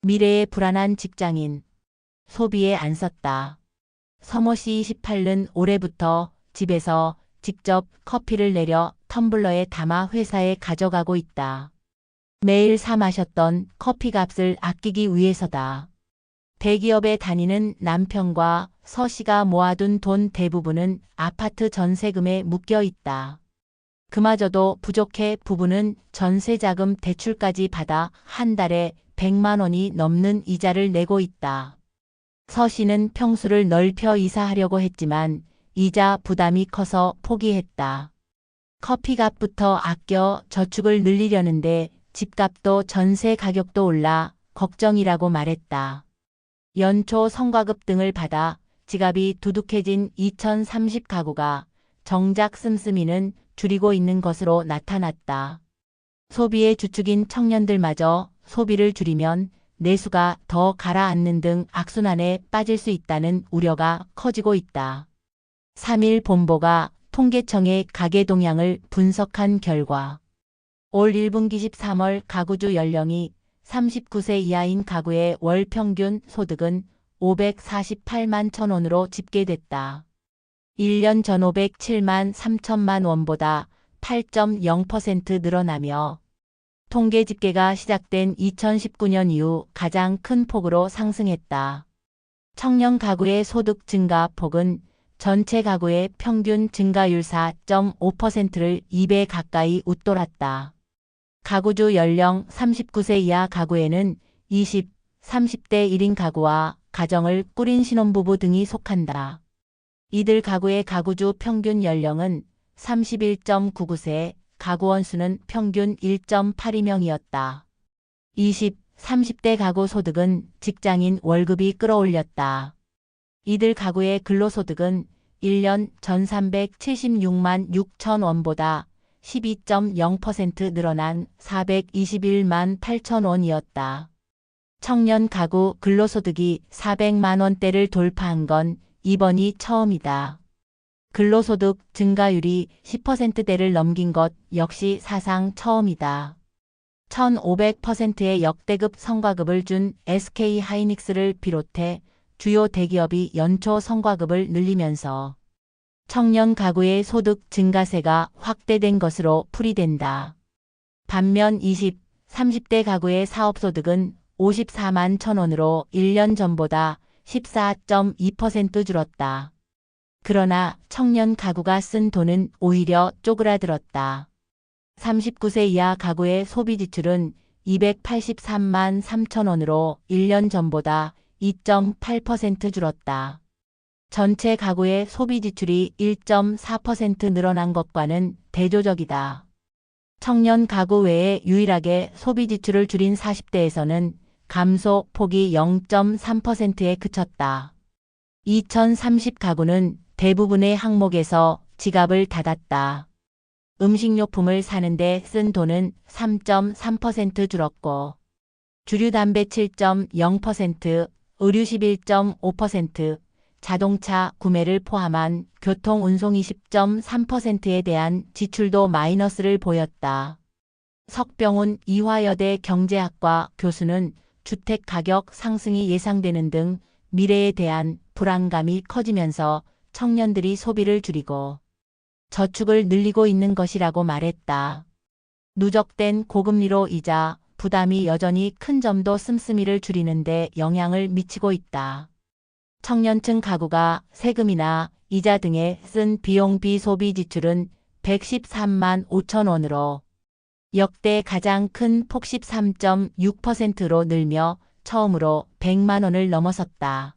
미래의 불안한 직장인. 소비에 안 썼다. 서모 씨 28는 올해부터 집에서 직접 커피를 내려 텀블러에 담아 회사에 가져가고 있다. 매일 사 마셨던 커피값을 아끼기 위해서다. 대기업에 다니는 남편과 서 씨가 모아둔 돈 대부분은 아파트 전세금에 묶여 있다. 그마저도 부족해 부부는 전세자금 대출까지 받아 한 달에 100만 원이 넘는 이자를 내고 있다. 서 씨는 평수를 넓혀 이사하려고 했지만 이자 부담이 커서 포기했다. 커피값부터 아껴 저축을 늘리려는데 집값도 전세 가격도 올라 걱정이라고 말했다. 연초 성과급 등을 받아 지갑이 두둑해진 2030 가구가 정작 씀씀이는 줄이고 있는 것으로 나타났다. 소비의 주축인 청년들마저 소비를 줄이면 내수가 더 가라앉는 등 악순환에 빠질 수 있다는 우려가 커지고 있다. 3일 본보가 통계청의 가계 동향을 분석한 결과 올 1분기 13월 가구주 연령이 39세 이하인 가구의 월 평균 소득은 548만 1,000원으로 집계됐다. 1년 전 507만 3천만 원보다 8.0% 늘어나며 통계 집계가 시작된 2019년 이후 가장 큰 폭으로 상승했다. 청년 가구의 소득 증가 폭은 전체 가구의 평균 증가율 4.5%를 2배 가까이 웃돌았다. 가구주 연령 39세 이하 가구에는 20, 30대 1인 가구와 가정을 꾸린 신혼부부 등이 속한다. 이들 가구의 가구주 평균 연령은 31.99세, 가구원 수는 평균 1.82명이었다. 20, 30대 가구 소득은 직장인 월급이 끌어올렸다. 이들 가구의 근로소득은 1년 전 376만 6천 원보다 12.0% 늘어난 421만 8천 원이었다. 청년 가구 근로소득이 400만 원대를 돌파한 건 이번이 처음이다. 근로소득 증가율이 10%대를 넘긴 것 역시 사상 처음이다. 1,500%의 역대급 성과급을 준 SK하이닉스를 비롯해 주요 대기업이 연초 성과급을 늘리면서 청년 가구의 소득 증가세가 확대된 것으로 풀이된다. 반면 20, 30대 가구의 사업소득은 54만 1,000원으로 1년 전보다 14.2% 줄었다. 그러나 청년 가구가 쓴 돈은 오히려 쪼그라들었다. 39세 이하 가구의 소비 지출은 283만 3천 원으로 1년 전보다 2.8% 줄었다. 전체 가구의 소비 지출이 1.4% 늘어난 것과는 대조적이다. 청년 가구 외에 유일하게 소비 지출을 줄인 40대에서는 감소 폭이 0.3%에 그쳤다. 2030 가구는 대부분의 항목에서 지갑을 닫았다. 음식료품을 사는데 쓴 돈은 3.3% 줄었고 주류 담배 7.0%, 의류 11.5%, 자동차 구매를 포함한 교통 운송 20.3%에 대한 지출도 마이너스를 보였다. 석병훈 이화여대 경제학과 교수는 주택 가격 상승이 예상되는 등 미래에 대한 불안감이 커지면서 청년들이 소비를 줄이고 저축을 늘리고 있는 것이라고 말했다. 누적된 고금리로 이자 부담이 여전히 큰 점도 씀씀이를 줄이는 데 영향을 미치고 있다. 청년층 가구가 세금이나 이자 등에 쓴 비용 비소비 지출은 113만 5천 원으로 역대 가장 큰 폭 13.6%로 늘며 처음으로 100만 원을 넘어섰다.